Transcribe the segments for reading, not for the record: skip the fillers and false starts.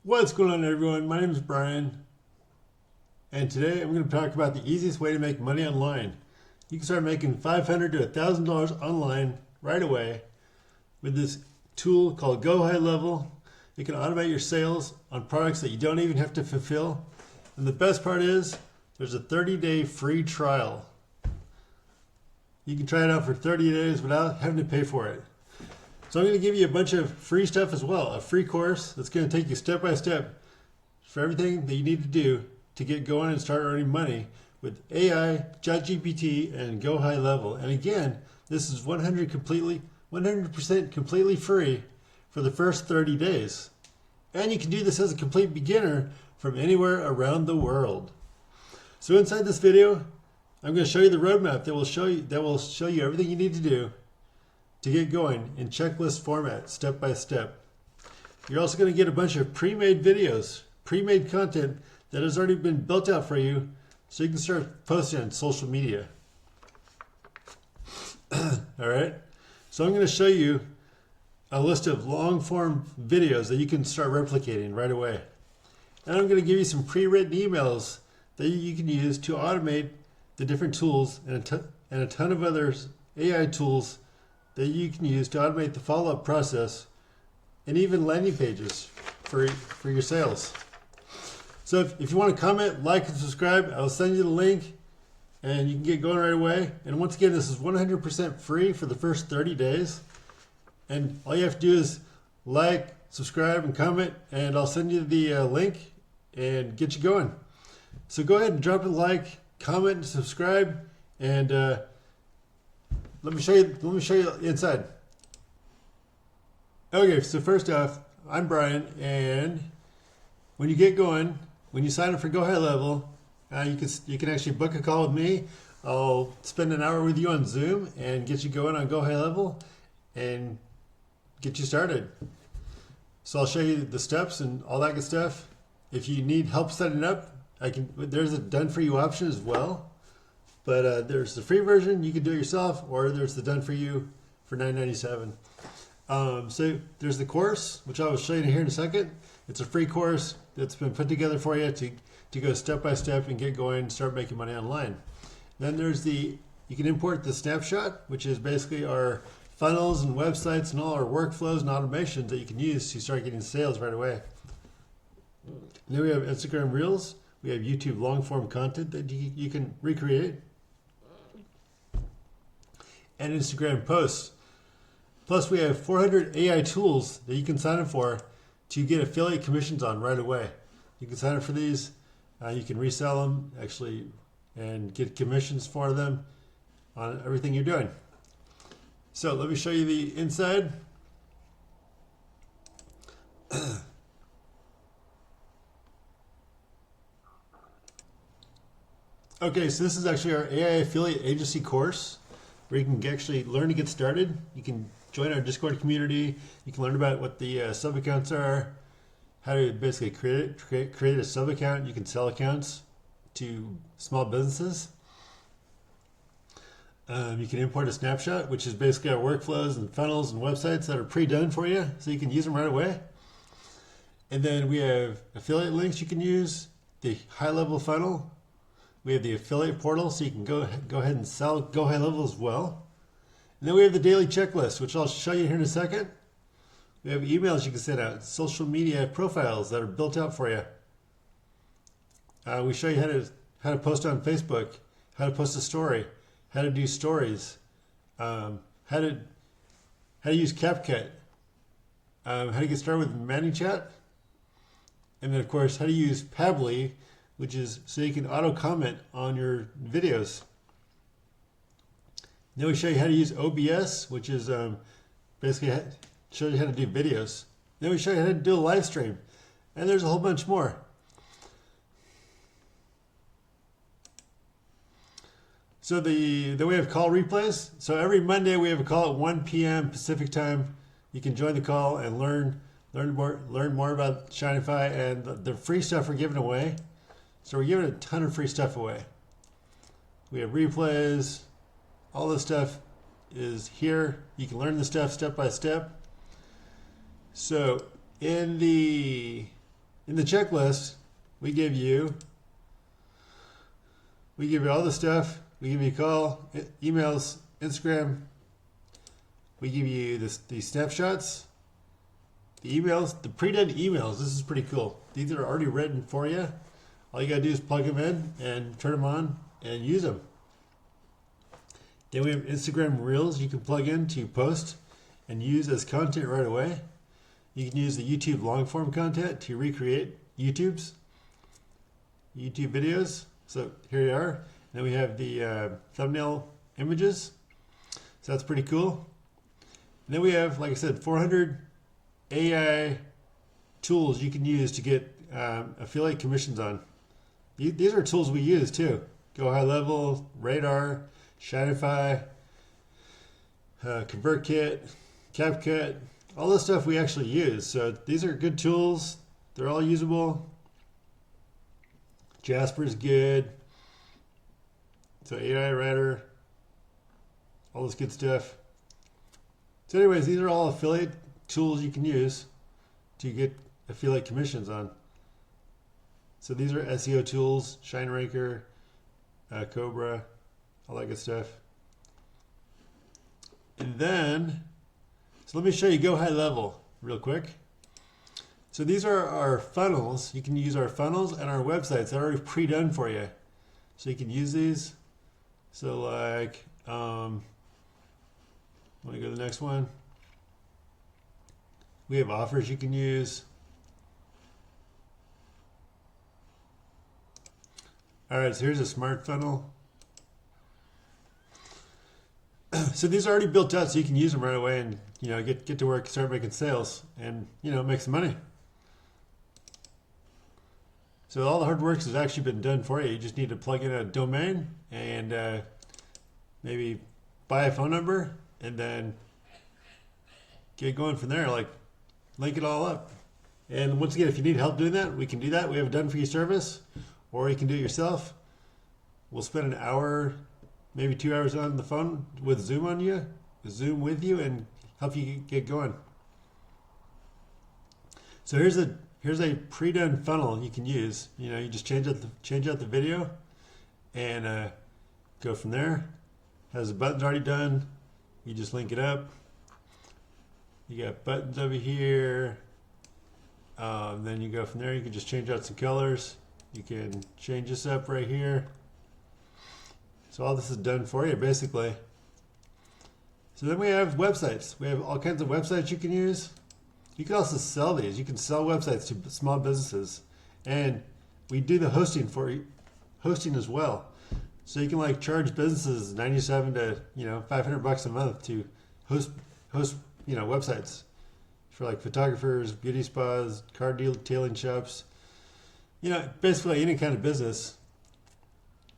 What's going on, everyone? My name is Brian, and today I'm going to talk about the easiest way to make money online. You can start making $500 to $1,000 online right away with this tool called Go High Level. It can automate your sales on products that you don't even have to fulfill. And the best part is there's a 30-day free trial. You can try it out for 30 days without having to pay for it. So I'm going to give you a bunch of free stuff as well, a free course that's going to take you step by step for everything that you need to do to get going and start earning money with AI, ChatGPT, and Go High Level. And again, this is 100% completely free for the first 30 days. And you can do this as a complete beginner from anywhere around the world. So inside this video, I'm going to show you the roadmap that will show you everything you need to do to get going in checklist format, step by step. You're also going to get a bunch of pre-made videos, pre-made content that has already been built out for you so you can start posting on social media. All right. So I'm going to show you a list of long form videos that you can start replicating right away. And I'm going to give you some pre-written emails that you can use to automate the different tools and a ton of other AI tools that you can use to automate the follow-up process and even landing pages for your sales. So if you want to comment, like, and subscribe, I'll send you the link and you can get going right away. And once again, this is 100% free for the first 30 days. And all you have to do is like, subscribe, and comment, and I'll send you the link and get you going. So go ahead and drop a like, comment, and subscribe, and let me show you inside. Okay, so first off, I'm Brian, and when you get going, when you sign up for Go High Level, you can actually book a call with me. I'll spend an hour with you on Zoom and get you going on Go High Level and get you started. So I'll show you the steps and all that good stuff. If you need help setting up, there's a done for you option as well. But there's the free version, you can do it yourself, or there's the done for you for $9.97. So there's the course, which I will show you here in a second. It's a free course that's been put together for you to go step by step and get going and start making money online. Then there's you can import the snapshot, which is basically our funnels and websites and all our workflows and automations that you can use to start getting sales right away. And then we have Instagram Reels. We have YouTube long form content that you can recreate. And Instagram posts. Plus we have 400 AI tools that you can sign up for to get affiliate commissions on right away. You can sign up for these. You can resell them actually and get commissions for them on everything you're doing. So let me show you the inside. Okay, so this is actually our AI affiliate agency course where you can actually learn to get started. You can join our Discord community. You can learn about what the sub-accounts are, how to basically create a sub-account. You can sell accounts to small businesses. You can import a snapshot, which is basically our workflows and funnels and websites that are pre-done for you, so you can use them right away. And then we have affiliate links you can use, the high-level funnel. We have the affiliate portal, so you can go ahead and sell Go High Level as well. And then we have the daily checklist, which I'll show you here in a second. We have emails you can send out, social media profiles that are built out for you. We show you how to post on Facebook, how to post a story, how to do stories, how to use CapCut, how to get started with ManyChat, and then of course how to use Pabbly, which is so you can auto comment on your videos. Then we show you how to use OBS, which is basically shows you how to do videos. Then we show you how to do a live stream, and there's a whole bunch more. So then we have call replays. So every Monday we have a call at 1 p.m. Pacific time. You can join the call and learn more about Shineify and the free stuff we're giving away. So we're giving a ton of free stuff away. We have replays. All this stuff is here. You can learn the stuff step by step. So in the In the checklist, we give you all the stuff. We give you a call, emails, Instagram. We give you the snapshots, the emails, the pre-done emails. This is pretty cool. These are already written for you. All you gotta do is plug them in and turn them on and use them. Then we have Instagram Reels you can plug in to post and use as content right away. You can use the YouTube long form content to recreate YouTube videos. So here you are. And then we have the thumbnail images. So that's pretty cool. And then we have, like I said, 400 AI tools you can use to get affiliate commissions on. These are tools we use too. Go High Level, Radar, Shineify, ConvertKit, CapCut, all this stuff we actually use. So these are good tools. They're all usable. Jasper's good. So AI Writer, all this good stuff. So anyways, these are all affiliate tools you can use to get affiliate commissions on. So these are SEO tools, ShineRanker, Cobra, all that good stuff. And then, so let me show you Go High Level real quick. So these are our funnels. You can use our funnels and our websites. They're already pre-done for you. So you can use these. So like, want to go to the next one. We have offers you can use. All right, so here's a smart funnel. So these are already built out, so you can use them right away and get to work, start making sales, and make some money. So all the hard work has actually been done for you. You just need to plug in a domain and maybe buy a phone number and then get going from there. Like link it all up. And once again, if you need help doing that, we can do that. We have a done for you service, or you can do it yourself. We'll spend an hour, maybe 2 hours on the phone with Zoom with you, and help you get going. So here's a pre-done funnel you can use. You just change out the video and go from there. Has the buttons already done. You just link it up. You got buttons over here. Then you go from there. You can just change out some colors. You can change this up right here. So all this is done for you, basically. So then we have websites. We have all kinds of websites you can use. You can also sell these. You can sell websites to small businesses. And we do the hosting as well. So you can charge businesses $97 to $500 a month to host websites for photographers, beauty spas, car detailing shops. Basically any kind of business.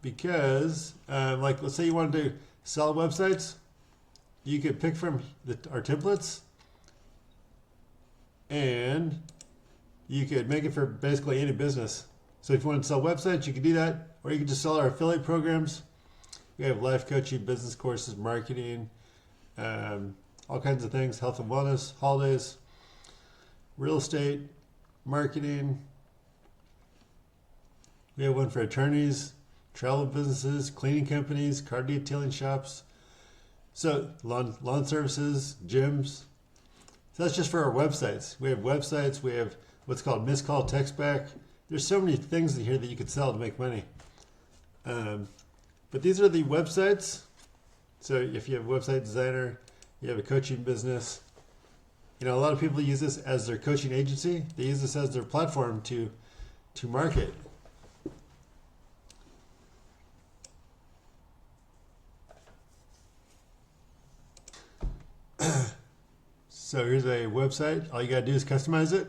Because let's say you want to sell websites, you could pick from our templates and you could make it for basically any business. So if you want to sell websites, you can do that, or you can just sell our affiliate programs. We have life coaching, business courses, marketing, all kinds of things, health and wellness, holidays, real estate, marketing. We have one for attorneys, travel businesses, cleaning companies, car detailing shops. So lawn services, gyms. So that's just for our websites. We have websites. We have what's called missed call text back. There's so many things in here that you could sell to make money. But these are the websites. So if you have a website designer, you have a coaching business. A lot of people use this as their coaching agency. They use this as their platform to market. So here's a website. All you gotta do is customize it,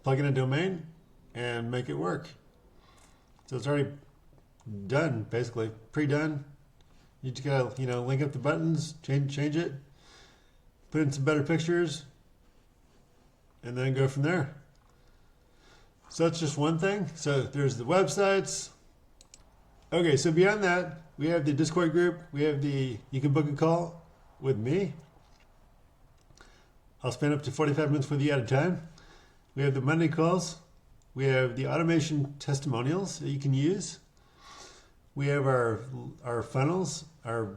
plug in a domain, and make it work. So it's already done, basically pre-done. You just gotta link up the buttons, change it, put in some better pictures, and then go from there. So that's just one thing. So there's the websites. Okay, so beyond that, we have the Discord group. We have you can book a call with me. I'll spend up to 45 minutes with you at a time. We have the Monday calls. We have the automation testimonials that you can use. We have our funnels, and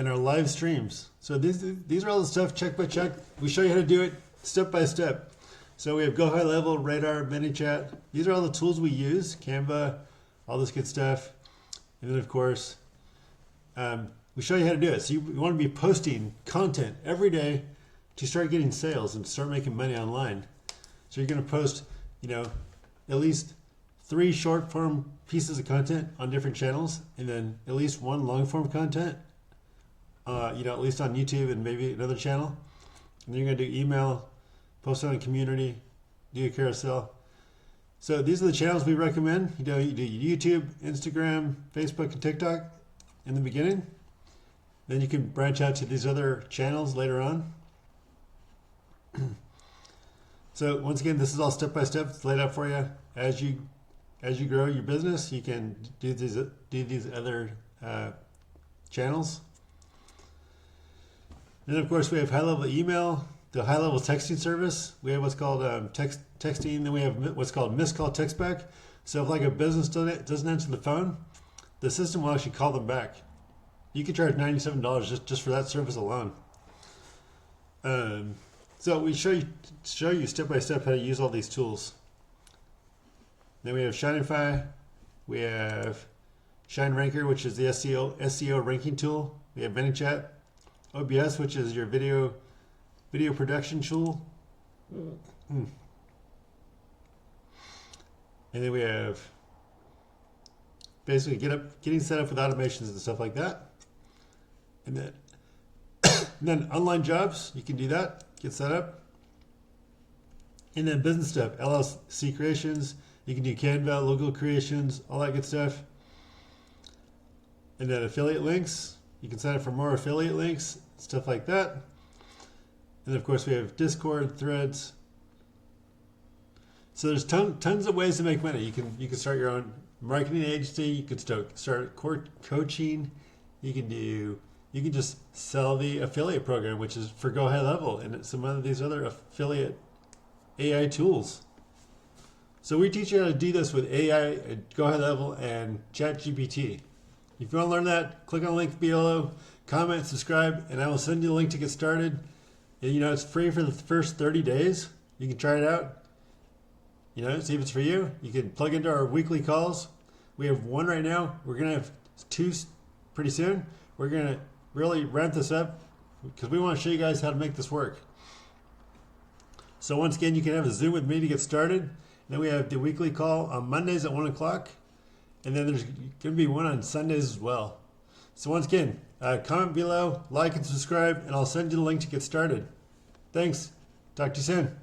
our live streams. So these are all the stuff check by check. We show you how to do it step by step. So we have Go High Level, Radar, ManyChat. These are all the tools we use, Canva, all this good stuff. And then of course, we show you how to do it. So you want to be posting content every day to start getting sales and start making money online. So you're going to post, at least 3 short form pieces of content on different channels, and then at least 1 long form content, at least on YouTube and maybe another channel. And then you're going to do email, post on a community, do a carousel. So these are the channels we recommend. You do YouTube, Instagram, Facebook, and TikTok in the beginning. Then you can branch out to these other channels later on. So once again, this is all step by step. It's laid out for you. As you grow your business, you can do these other channels. And then of course we have high level email, the high level texting service. We have what's called texting. Then we have what's called missed call text back. So if like a business doesn't answer the phone, the system will actually call them back. You can charge $97 just for that service alone. So we show you step by step how to use all these tools. Then we have Shineify, we have Shine Ranker, which is the SEO ranking tool. We have ManyChat, OBS, which is your video production tool. And then we have basically getting set up with automations and stuff like that. And then online jobs, you can do that, get set up. And then business stuff, LLC creations, you can do Canva, logo creations, all that good stuff. And then affiliate links, you can sign up for more affiliate links, stuff like that. And of course we have Discord, Threads. So there's tons of ways to make money. You can start your own marketing agency, you can start coaching, you can just sell the affiliate program, which is for Go High Level and some of these other affiliate AI tools. So we teach you how to do this with AI, Go High Level, and ChatGPT. If you want to learn that, click on the link below, comment, subscribe, and I will send you the link to get started. And it's free for the first 30 days. You can try it out. See if it's for you. You can plug into our weekly calls. We have 1 right now. We're going to have 2 pretty soon. We're going to really ramp this up because we want to show you guys how to make this work. So once again, you can have a Zoom with me to get started. Then we have the weekly call on Mondays at 1 o'clock. And then there's going to be one on Sundays as well. So once again, comment below, like and subscribe, and I'll send you the link to get started. Thanks. Talk to you soon.